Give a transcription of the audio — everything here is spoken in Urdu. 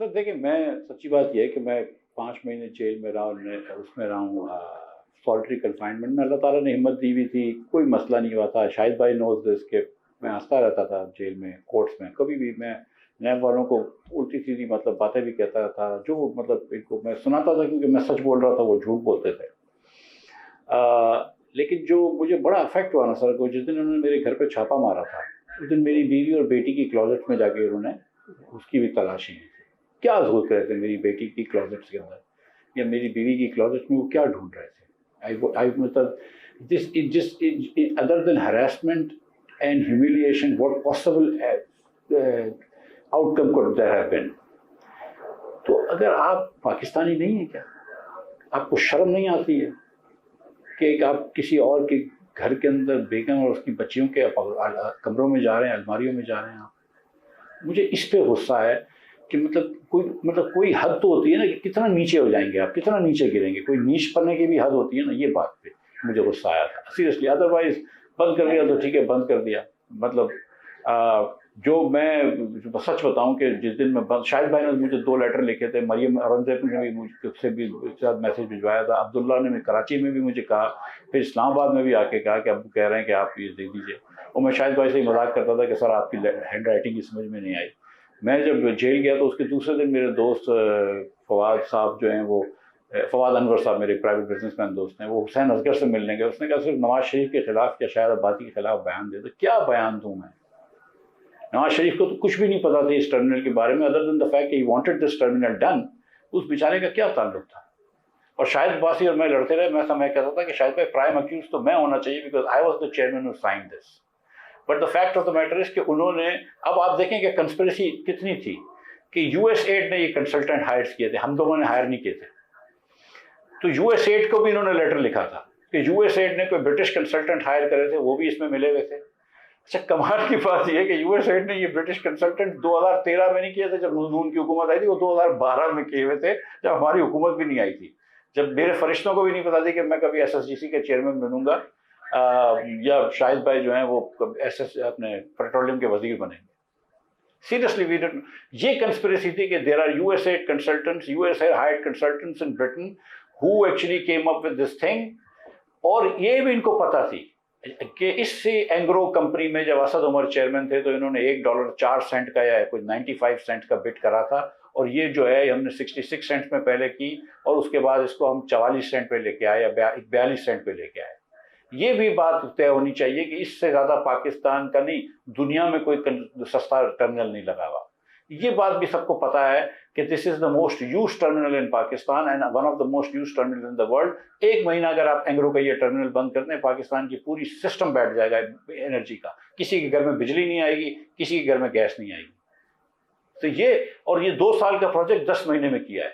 سر دیکھیں، میں سچی بات یہ ہے کہ میں 5 مہینے جیل میں رہا، اس میں رہا ہوں سالٹری کنفائنمنٹ میں. اللہ تعالیٰ نے ہمت دی ہوئی تھی، کوئی مسئلہ نہیں ہوا تھا. شاہد بھائی نوز دس کہ میں ہنستا رہتا تھا جیل میں، کورٹس میں. کبھی بھی میں نیب والوں کو الٹی سیدھی مطلب باتیں بھی کہتا تھا، جو مطلب ان کو میں سناتا تھا کیونکہ میں سچ بول رہا تھا، وہ جھوٹ بولتے تھے. لیکن جو مجھے بڑا افیکٹ ہوا نا سر کو، جس دن انہوں نے میرے گھر پہ چھاپا مارا تھا، اس دن میری بیوی اور بیٹی کی کلازٹ میں جا کے انہوں نے اس کی بھی تلاشی کی. کیا ضرورت رہے تھے میری بیٹی کی کلازٹس کے اندر یا میری بیوی کی کلازٹ میں؟ وہ کیا ڈھونڈ رہے تھے؟ مطلب other then harassment and humiliation what possible outcome could there have been؟ تو اگر آپ پاکستانی نہیں ہیں، کیا آپ کو شرم نہیں آتی ہے کہ آپ کسی اور کے گھر کے اندر بیگم اور اس کی بچیوں کے کمروں میں جا رہے ہیں، الماریوں میں جا رہے ہیں آپ؟ مجھے اس پہ غصہ ہے کہ مطلب کوئی حد تو ہوتی ہے نا، کہ کتنا نیچے ہو جائیں گے آپ، کتنا نیچے گریں گے. کوئی نیچ پڑنے کی بھی حد ہوتی ہے نا. یہ بات پہ مجھے غصہ آیا تھا سیریسلی. ادروائز بند کر دیا تو ٹھیک ہے، بند کر دیا. مطلب جو میں سچ بتاؤں کہ جس دن میں شاہد بھائی نے مجھے 2 لیٹر لکھے تھے، مریم اورنگزیب نے بھی مجھ سے بھی ساتھ میسیج بھجوایا تھا، عبداللہ نے بھی کراچی میں بھی مجھے کہا، پھر اسلام آباد میں بھی آ کے کہا کہ ابو کہہ رہے ہیں کہ آپ یہ دے دیجیے. اور میں شاہد بھائی سے ہی مذاق کرتا تھا کہ سر آپ کی ہینڈ رائٹنگ سمجھ میں نہیں آئی. میں جب جیل گیا تو اس کے دوسرے دن میرے دوست فواد صاحب جو ہیں، وہ فواد انور صاحب میرے پرائیویٹ بزنس مین دوست ہیں، وہ حسین اصغر سے ملنے گئے. اس نے کہا صرف نواز شریف کے خلاف یا شاہد آبادی کے خلاف بیان دے. تو کیا بیان دوں میں؟ نواز شریف کو تو کچھ بھی نہیں پتا تھا اس ٹرمینل کے بارے میں، ادر دین دا فیکٹ کہ he wanted this terminal done. اس بیچارے کا کیا تعلق تھا؟ اور شاہد باسی اور میں لڑتے رہے. میں کہتا تھا کہ شاہد بھائی پرائم اکیوز تو میں ہونا چاہیے because I was the chairman who signed this. But the fact of the matter is کہ انہوں نے، اب آپ دیکھیں کہ کنسپریسی کتنی تھی کہ یو ایس ایڈ نے یہ کنسلٹنٹ ہائر کیے تھے، ہم لوگوں نے ہائر نہیں کیے تھے. تو یو ایس ایڈ کو بھی انہوں نے لیٹر لکھا تھا کہ یو ایس ایڈ نے کوئی برٹش کنسلٹنٹ ہائر کرے تھے، وہ بھی اس میں ملے ہوئے تھے. اچھا کمال کی بات یہ ہے کہ یو ایس ایڈ نے یہ برٹش کنسلٹنٹ 2013 میں نہیں کیے تھے جب نون کی حکومت آئی تھی، وہ 2012 میں کیے ہوئے تھے جب ہماری حکومت بھی نہیں آئی تھی، جب میرے فرشتوں کو بھی نہیں پتا تھی کہ میں کبھی ایس ایس جی سی کے چیئرمین بنوں گا یا شاہد بھائی جو ہیں وہ اپنے پیٹرولیم کے وزیر بنیں گے. سیریسلی یہ کنسپریسی تھی کہ there are U S AID consultants, U S AID hired consultants in Britain who actually came up with this thing. اور یہ بھی ان کو پتا تھی کہ اس سے اینگرو کمپنی میں جب اسد عمر چیئرمین تھے تو انہوں نے $1.04 کا یا کوئی 95 سینٹ کا بٹ کرا تھا، اور یہ جو ہے ہم نے 66 سینٹ میں پہلے کی اور اس کے بعد اس کو ہم 44 سینٹ پہ لے کے آئے یا 42 سینٹ پہ لے کے آئے. یہ بھی بات طے ہونی چاہیے کہ اس سے زیادہ پاکستان کا نہیں، دنیا میں کوئی سستا ٹرمینل نہیں لگا ہوا. یہ بات بھی سب کو پتا ہے کہ this is the most used terminal in Pakistan and one of the most used terminal in the world. 1 مہینہ اگر آپ اینگرو کا یہ ٹرمینل بند کرتے ہیں، پاکستان کی پوری سسٹم بیٹھ جائے گا انرجی کا. کسی کے گھر میں بجلی نہیں آئے گی، کسی کے گھر میں گیس نہیں آئے گی. تو یہ 2 سال کا پروجیکٹ 10 مہینے میں کیا ہے.